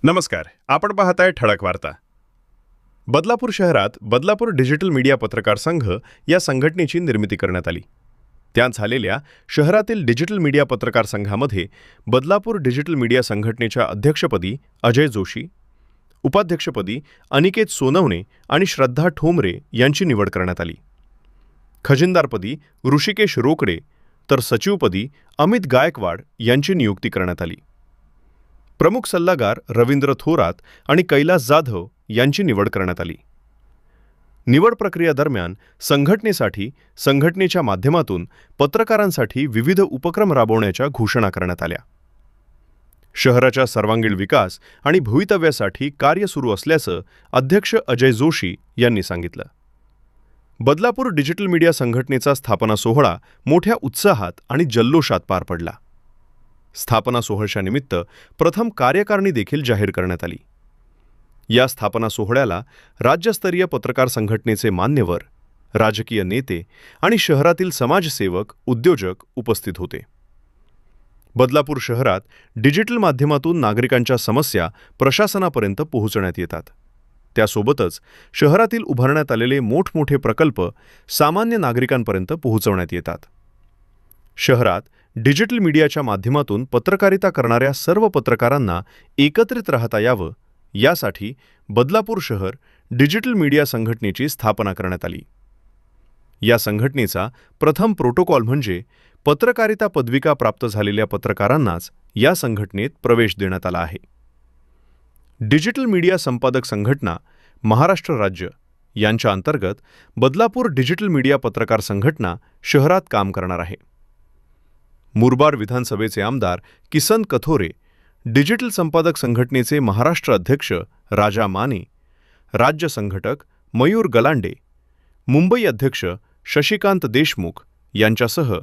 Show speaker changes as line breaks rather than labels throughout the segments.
नमस्कार, आपण पाहताय ठळक वार्ता. बदलापूर शहरात बदलापूर डिजिटल मीडिया पत्रकार संघ या संघटनेची निर्मिती करण्यात आली. त्यात झालेल्या शहरातील डिजिटल मीडिया पत्रकार संघामध्ये बदलापूर डिजिटल मीडिया संघटनेच्या अध्यक्षपदी अजय जोशी, उपाध्यक्षपदी अनिकेत सोनवणे आणि श्रद्धा ठोंबरे यांची निवड करण्यात आली. खजिनदारपदी ऋषिकेश रोकडे तर सचिवपदी अमित गायकवाड यांची नियुक्ती करण्यात आली. प्रमुख सल्लागार रवींद्र थोरात आणि कैलास जाधव यांची निवड करण्यात आली. निवड प्रक्रियेदरम्यान संघटनेसाठी संघटनेच्या माध्यमातून पत्रकारांसाठी विविध उपक्रम राबवण्याच्या घोषणा करण्यात आल्या. शहराच्या सर्वांगीण विकास आणि भवितव्यासाठी कार्य सुरू असल्याचं अध्यक्ष अजय जोशी यांनी सांगितलं. बदलापूर डिजिटल मीडिया संघटनेचा स्थापना सोहळा मोठ्या उत्साहात आणि जल्लोषात पार पडला. स्थापना सोहळ्यानिमित्त प्रथम कार्यकारिणी देखील जाहीर करण्यात आली. या स्थापना सोहळ्याला राज्यस्तरीय पत्रकार संघटनेचे मान्यवर, राजकीय नेते आणि शहरातील समाजसेवक, उद्योजक उपस्थित होते. बदलापूर शहरात डिजिटल माध्यमातून नागरिकांच्या समस्या प्रशासनापर्यंत पोहोचण्यात येतात. त्यासोबतच शहरातील उभारण्यात आलेले मोठमोठे प्रकल्प सामान्य नागरिकांपर्यंत पोहोचवण्यात येतात. शहरात डिजिटल मीडियाच्या माध्यमातून पत्रकारिता करणाऱ्या सर्व पत्रकारांना एकत्रित राहता यावं यासाठी बदलापूर शहर डिजिटल मीडिया संघटनेची स्थापना करण्यात आली. या संघटनेचा प्रथम प्रोटोकॉल म्हणजे पत्रकारिता पदविका प्राप्त झालेल्या पत्रकारांनाच या संघटनेत प्रवेश देण्यात आला आहे. डिजिटल मीडिया संपादक संघटना महाराष्ट्र राज्य यांच्या अंतर्गत बदलापूर डिजिटल मीडिया पत्रकार संघटना शहरात काम करणार आहे. मुरबाड विधानसभेचे आमदार किसन कथोरे, डिजिटल संपादक संघटनेचे महाराष्ट्र अध्यक्ष राजा माने, राज्य संघटक मयूर गलांडे, मुंबई अध्यक्ष शशिकांत देशमुख यांच्यासह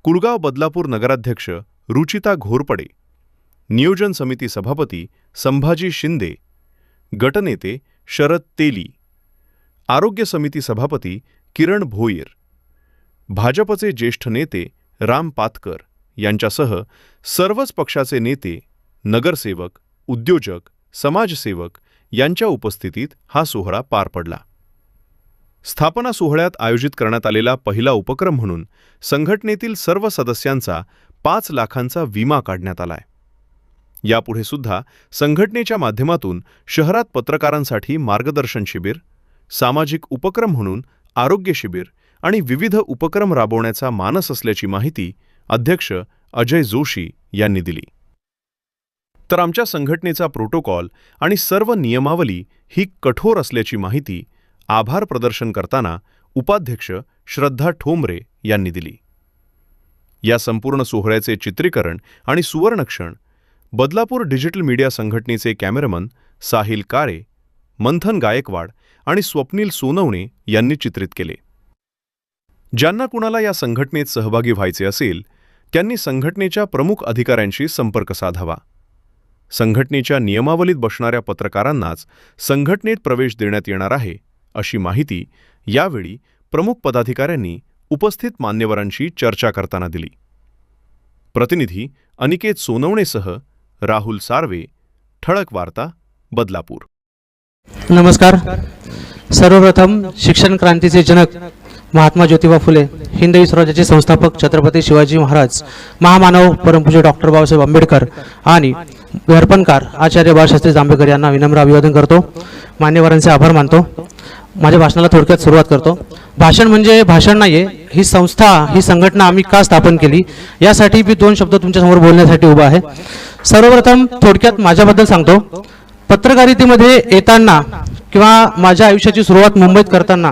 कुळगाव बदलापूर नगराध्यक्ष रुचिता घोरपडे, नियोजन समिती सभापती संभाजी शिंदे, गटनेते शरद तेली, आरोग्य समिती सभापती किरण भोईर, भाजपचे ज्येष्ठ नेते राम पातकर यांच्यासह सर्वच पक्षाचे नेते, नगरसेवक, उद्योजक, समाजसेवक यांच्या उपस्थितीत हा सोहळा पार पडला. स्थापना सोहळ्यात आयोजित करण्यात आलेला पहिला उपक्रम म्हणून संघटनेतील सर्व सदस्यांचा 5 लाखांचा विमा काढण्यात आलाय. यापुढे सुद्धा संघटनेच्या माध्यमातून शहरात पत्रकारांसाठी मार्गदर्शन शिबिर, सामाजिक उपक्रम म्हणून आरोग्य शिबिर आणि विविध उपक्रम राबवण्याचा मानस असल्याची माहिती अध्यक्ष अजय जोशी यांनी दिली. तर आमच्या संघटनेचा प्रोटोकॉल आणि सर्व नियमावली ही कठोर असल्याची माहिती आभार प्रदर्शन करताना उपाध्यक्ष श्रद्धा ठोंबरे यांनी दिली. या संपूर्ण सोहळ्याचे चित्रीकरण आणि सुवर्णक्षण बदलापूर डिजिटल मीडिया संघटनेचे कॅमेरामन साहिल कारे, मंथन गायकवाड आणि स्वप्नील सोनवणे यांनी चित्रित केले. ज्यांना कुणाला या संघटनेत सहभागी व्हायचे असेल त्यांनी संघटनेच्या प्रमुख अधिकाऱ्यांशी संपर्क साधावा. संघटनेच्या नियमावलीत बसणाऱ्या पत्रकारांनाच संघटनेत प्रवेश देण्यात येणार आहे अशी माहिती यावेळी प्रमुख पदाधिकाऱ्यांनी उपस्थित मान्यवरांशी चर्चा करताना दिली. प्रतिनिधी अनिकेत सोनवणेसह राहुल सार्वे, ठळक वार्ता, बदलापूर.
नमस्कार. सर्वप्रथम शिक्षण क्रांतीचे जनक महात्मा ज्योतिबा फुले, हिंदवी स्वराज्याचे संस्थापक छत्रपती शिवाजी महाराज, महामानव परमपूज्य डॉक्टर बाबासाहेब आंबेडकर आणि दर्पणकार आचार्य बाळशास्त्री जांभेकर यांना विनम्र अभिवादन करतो. मान्यवरांचे आभार मानतो. माझ्या भाषणाला थोडक्यात सुरुवात करतो. भाषण म्हणजे भाषण नाहीये, ही संस्था, ही संघटना आम्ही का स्थापन केली यासाठी मी 2 शब्द तुमच्यासमोर बोलण्यासाठी उभा आहे. सर्वप्रथम थोडक्यात माझ्याबद्दल सांगतो. पत्रकारितेमध्ये येताना किंवा माझ्या आयुष्याची सुरुवात मुंबईत करताना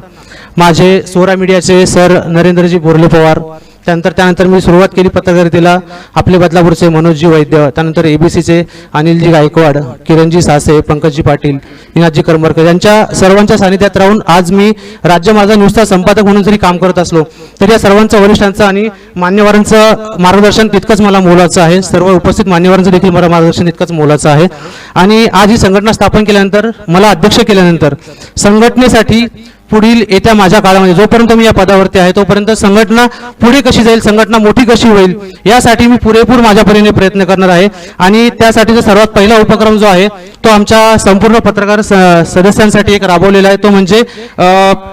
माझे सोरा मीडियाचे सर नरेंद्रजी बोरले पवार, त्यानंतर मी सुरुवात केली पत्रकारितेला आपले बदलापूरचे मनोजजी वैद्य, त्यानंतर एबीसीचे अनिलजी गायकवाड, किरणजी सासे, पंकजजी पाटील, निनादजी करमरकर यांच्या सर्वांच्या सानिध्यात राहून आज मी राज्य माझा नुसता संपादक म्हणून जरी काम करत असलो तरी या सर्वांचं, वरिष्ठांचं आणि मान्यवरांचं मार्गदर्शन तितकंच मला मोलाचं आहे. सर्व उपस्थित मान्यवरांचं देखील मला मार्गदर्शन तितकंच मोलाचं आहे. आणि आज ही संघटना स्थापन केल्यानंतर, मला अध्यक्ष केल्यानंतर संघटनेसाठी पुढील येत्या माझ्या काळामध्ये जोपर्यंत मी या पदावरती आहे तोपर्यंत संघटना पुढे कशी जाईल, संघटना मोठी कशी होईल, यासाठी मी पुरेपूर माझ्या परीने प्रयत्न करणार आहे. आणि त्यासाठीचा सर्वात पहिला उपक्रम जो आहे तो आमच्या संपूर्ण पत्रकार सदस्यांसाठी एक राबवलेला आहे. तो म्हणजे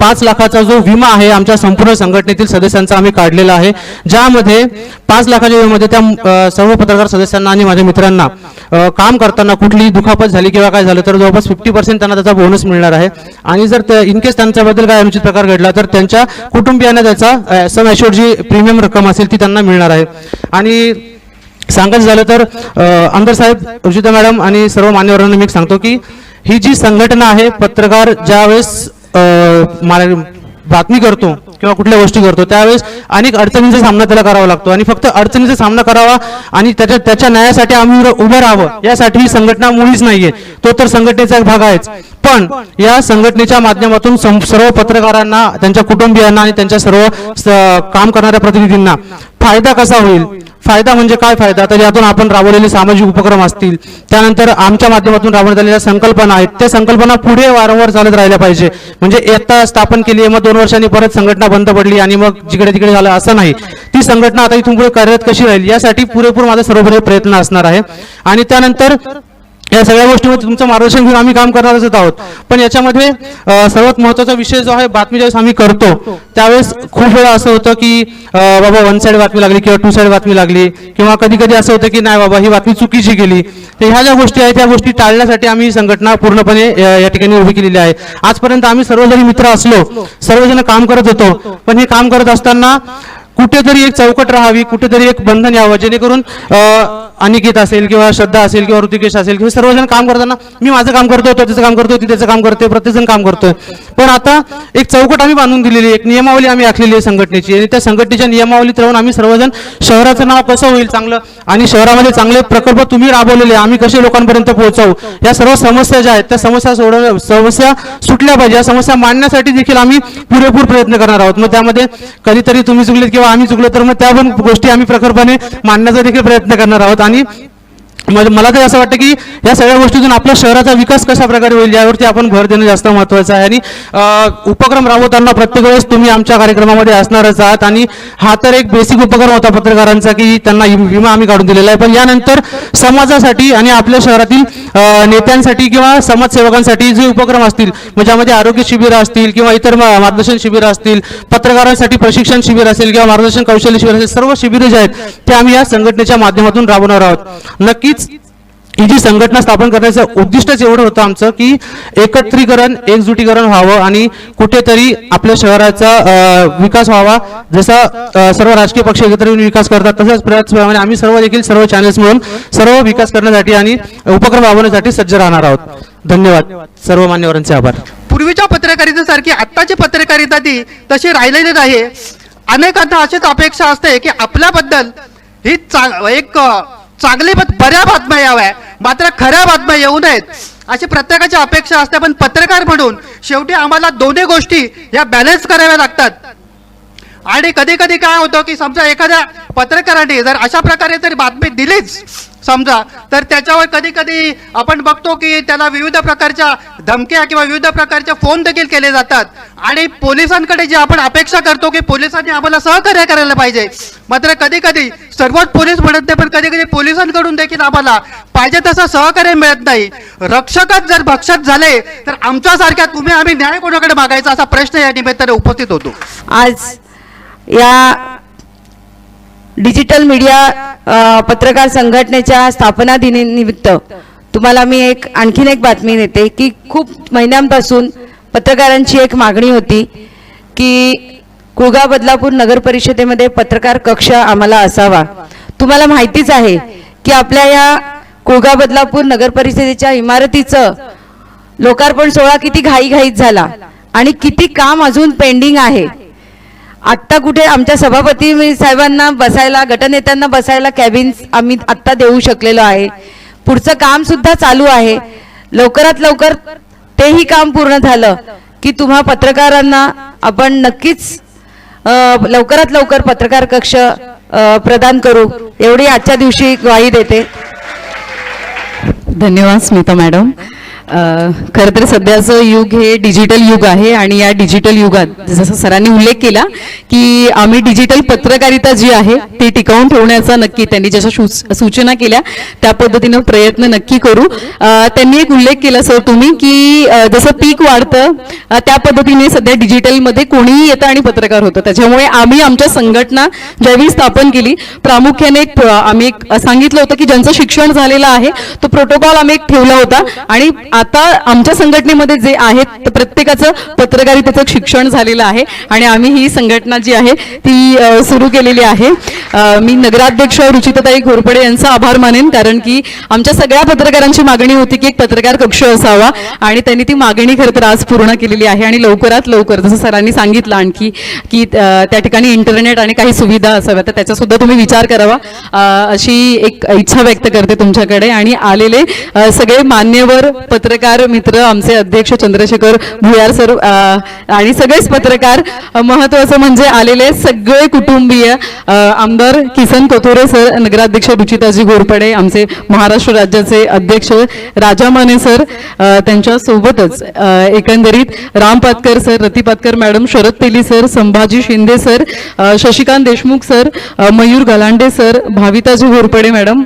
5 लाखाचा जो विमा आहे आमच्या संपूर्ण संघटनेतील सदस्यांचा आम्ही काढलेला आहे, ज्यामध्ये 5 लाखाच्या विम्यामध्ये त्या सर्व पत्रकार सदस्यांना आणि माझ्या मित्रांना काम करताना कुठली दुखापत झाली किंवा काय झालं तर जवळपास 50% त्यांना त्याचा बोनस मिळणार आहे. आणि जर इन केस त्यांच्याबद्दल काय अनुचित प्रकार घडला तर त्यांच्या कुटुंबियांना त्याचा सम ॲश्युअर्ड जी प्रीमियम रक्कम असेल ती त्यांना मिळणार आहे. आणि सांगायचं झालं तर आमदार साहेब, रुचिता मॅडम आणि सर्व मान्यवरांना मी सांगतो की ही जी संघटना आहे, पत्रकार ज्यावेळेस बातमी करतो किंवा कुठल्या गोष्टी करतो त्यावेळेस अनेक अडचणींचा सामना त्याला करावा लागतो आणि फक्त अडचणीचा सामना करावा आणि त्याच्या न्यायासाठी आम्ही उभं राहावं यासाठी ही संघटना मुळीच नाहीये. तो तर संघटनेचा एक भाग आहेच, पण या संघटनेच्या माध्यमातून सर्व पत्रकारांना, त्यांच्या कुटुंबियांना आणि त्यांच्या सर्व काम करणाऱ्या प्रतिनिधींना फायदा कसा होईल, फायदा म्हणजे काय फायदा, तर यातून आपण राबवलेले सामाजिक उपक्रम असतील, त्यानंतर आमच्या माध्यमातून राबवण्यात आलेल्या संकल्पना आहेत, त्या संकल्पना पुढे वारंवार चालत राहिल्या पाहिजे. म्हणजे आता स्थापन केली आहे, मग 2 वर्षांनी परत संघटना बंद पडली आणि मग जिकडे तिकडे झालं असं नाही. ती संघटना आता इथून पुढे कार्यरत कशी राहील यासाठी पुरेपूर माझा सर्वोपरी प्रयत्न असणार आहे. आणि त्यानंतर या सगळ्या गोष्टीमध्ये तुमचं मार्गदर्शन घेऊन आम्ही काम करणारच आहोत. पण याच्यामध्ये सर्वात महत्त्वाचा विषय जो आहे, बातमी ज्यावेळेस आम्ही करतो त्यावेळेस खूप वेळा असं होतं की बाबा 1 साइड बातमी लागली किंवा 2 साइड बातमी लागली, किंवा कधी कधी असं होतं की नाही बाबा ही बातमी चुकीची गेली. तर ह्या ज्या गोष्टी आहेत त्या गोष्टी टाळण्यासाठी आम्ही संघटना पूर्णपणे या ठिकाणी उभी केलेली आहे. आजपर्यंत आम्ही सर्वजण मित्र असलो, सर्वजण काम करत होतो, पण हे काम करत असताना कुठेतरी एक चौकट राहावी, कुठेतरी एक बंधन यावं, जेणेकरून अनिकेत असेल किंवा श्रद्धा असेल किंवा ऋतिकेश असेल किंवा सर्वजण काम करताना मी माझं काम करतो, तो त्याचं काम करतो, ती त्याचं काम करते, प्रत्येकजण काम करतोय. पण आता एक चौकट आम्ही बांधून दिलेली, एक नियमावली आम्ही आखलेली आहे संघटनेची, आणि त्या संघटनेच्या नियमावलीत राहून आम्ही सर्वजण शहराचं नाव कसं होईल चांगलं आणि शहरामध्ये चांगले प्रकल्प तुम्ही राबवलेले आम्ही कसे लोकांपर्यंत पोहोचवू, या सर्व समस्या ज्या आहेत त्या समस्या सुटल्या पाहिजे, या समस्या मांडण्यासाठी देखील आम्ही पुरेपूर प्रयत्न करणार आहोत. मग त्यामध्ये कधीतरी तुम्ही चुकलेत किंवा आम्ही चुकलो तर मग त्या पण गोष्टी आम्ही प्रखरपणे मांडण्याचा देखील प्रयत्न करणार आहोत. आणि मला तर असं वाटतं की या सगळ्या गोष्टीतून आपल्या शहराचा विकास कशा प्रकारे होईल यावरती आपण भर देणं जास्त महत्त्वाचं आहे. आणि उपक्रम राबवताना प्रत्येक वेळेस तुम्ही आमच्या कार्यक्रमामध्ये असणारच आहात. आणि हा तर एक बेसिक उपक्रम होता पत्रकारांचा की त्यांना विमा आम्ही काढून दिलेला आहे, पण यानंतर समाजासाठी आणि आपल्या शहरातील नेत्यांसाठी किंवा समाजसेवकांसाठी जे उपक्रम असतील, म्हणजे ज्यामध्ये आरोग्य शिबिरं असतील किंवा इतर मार्गदर्शन शिबिरं असतील, पत्रकारांसाठी प्रशिक्षण शिबिर असेल किंवा मार्गदर्शन कौशल्य शिबिर असेल, सर्व शिबिरं जे आहेत ते आम्ही या संघटनेच्या माध्यमातून राबवणार आहोत. नक्कीच ही जी संघटना स्थापन करण्याचं उद्दिष्टच एवढं होतं आमचं की एकत्रीकरण, एकजुटीकरण व्हावं आणि कुठेतरी आपल्या शहराचा विकास व्हावा. जसा सर्व राजकीय पक्ष एकत्र येऊन विकास करतात तसंच प्रयत्न आम्ही सर्व देखील सर्व चॅनल्स मिळून सर्व विकास करण्यासाठी आणि उपक्रम राबवण्यासाठी सज्ज राहणार आहोत. धन्यवाद. सर्व मान्यवरांचे आभार.
पूर्वीच्या पत्रकारितेसारखी आत्ताची पत्रकारिता ती तशी राहिलेली नाही. अनेकांना अशीच अपेक्षा असते की आपल्याबद्दल ही एक चांगली बऱ्या बातम्या याव्या, मात्र खऱ्या बातम्या येऊ नयेत अशी प्रत्येकाची अपेक्षा असते. पण पत्रकार म्हणून शेवटी आम्हाला दोन्ही गोष्टी या बॅलन्स कराव्या लागतात. आणि कधी कधी काय होतं की समजा एखाद्या पत्रकाराने जर अशा प्रकारे जर बातमी दिलीच समजा, तर त्याच्यावर कधी कधी आपण बघतो की त्याला विविध प्रकारच्या धमक्या किंवा विविध प्रकारचे फोन देखील केले जातात. आणि पोलिसांकडे जी आपण अपेक्षा करतो की पोलिसांनी आम्हाला सहकार्य करायला पाहिजे, मात्र कधी कधी सर्वच पोलीस म्हणत नाही, पण कधी कधी पोलिसांकडून देखील आम्हाला पाहिजे तसं सहकार्य मिळत नाही. रक्षकच जर भक्षक झाले तर आमच्यासारख्या आम्ही न्याय कोणाकडे मागायचा असा प्रश्न या निमित्ताने उपस्थित होतो.
आज या डिजिटल मीडिया पत्रकार संघटनेच्या स्थापना दिनानिमित्त तुम्हाला मी आणखीन एक बातमी देते की खूप महिन्यांपासून पत्रकारांची एक मागणी होती की कुळगाव बदलापूर नगर परिषदेमध्ये पत्रकार कक्ष आम्हाला असावा. तुम्हाला माहितीच आहे की आपल्या या कुळगाव बदलापूर नगर परिषदेच्या इमारतीचं लोकार्पण सोहळा किती घाईघाईत झाला आणि किती काम अजून पेंडिंग आहे. आत्ता कुठे आमच्या सभापती साहेबांना बसायला, गटनेत्यांना बसायला कॅबिन्स आम्ही आत्ता देऊ शकलेलो आहे. पुढचं काम सुद्धा चालू आहे. लवकरात लवकर तेही काम पूर्ण झालं की तुम्हा पत्रकारांना आपण नक्कीच लवकरात लवकर पत्रकार कक्ष प्रदान करू एवढी आजच्या दिवशी ग्वाही देते.
धन्यवाद स्मिता मॅडम. खरं तर सध्याचं युग हे डिजिटल युग आहे आणि या डिजिटल युगात जसं सरांनी उल्लेख केला की आम्ही डिजिटल पत्रकारिता जी आहे ती टिकवून ठेवण्याचा नक्की त्यांनी जशा सूचना केल्या त्या पद्धतीनं प्रयत्न नक्की करू. त्यांनी एक उल्लेख केला सर तुम्ही की जसं पीक वाढतं त्या पद्धतीने सध्या डिजिटलमध्ये कोणीही येतं आणि पत्रकार होतं. त्याच्यामुळे आम्ही आमच्या संघटना ज्यावेळी स्थापन केली प्रामुख्याने आम्ही एक सांगितलं होतं की ज्यांचं शिक्षण झालेलं आहे तो प्रोटोकॉल आम्ही एक ठेवला होता आणि आता आमच्या संघटनेमध्ये जे आहेत तर प्रत्येकाचं पत्रकारितेचं शिक्षण झालेलं आहे आणि आम्ही ही संघटना जी आहे ती सुरू केलेली आहे. मी नगराध्यक्ष रुचिताताई घोरपडे यांचा आभार मानेन कारण की आमच्या सगळ्या पत्रकारांची मागणी होती की एक पत्रकार कक्ष असावा आणि त्यांनी ती मागणी खरं तर आज पूर्ण केलेली आहे आणि लवकरात लवकर जसं सरांनी सांगितलं आणखी की त्या ठिकाणी इंटरनेट आणि काही सुविधा असाव्या तर त्याचा सुद्धा तुम्ही विचार करावा अशी एक इच्छा व्यक्त करते तुमच्याकडे. आणि आलेले सगळे मान्यवर पत्रकार मित्र आमचे अध्यक्ष चंद्रशेखर भुयार सर आणि सगळेच पत्रकार महत्वाचं म्हणजे आलेले सगळे कुटुंबीय आमदार किसन कोथोरे सर नगराध्यक्ष रुचिताजी घोरपडे आमचे महाराष्ट्र राज्याचे अध्यक्ष राजा माने सर त्यांच्या सोबतच एकंदरीत Ram Patkar sir Rati Patkar madam Sharad Teli sir Sambhaji Shinde sir Shashikant Deshmukh sir Mayur Galande sir Bhavita ji Ghorpade madam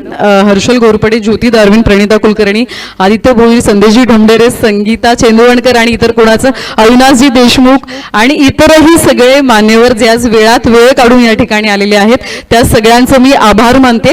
Harshal Ghorpade Jyoti Darvin Pranita Kulkarni Aditya Bhoir Sandesh ji Dhamdhere Sangeeta Chendavankar आणि इतर कोणाचं अविनाशजी देशमुख आणि इतरही सगळे मान्यवर जे आज वेळात वेळ काढून या ठिकाणी आलेले आहेत त्या सगळ्यांचं मी आभार मानते.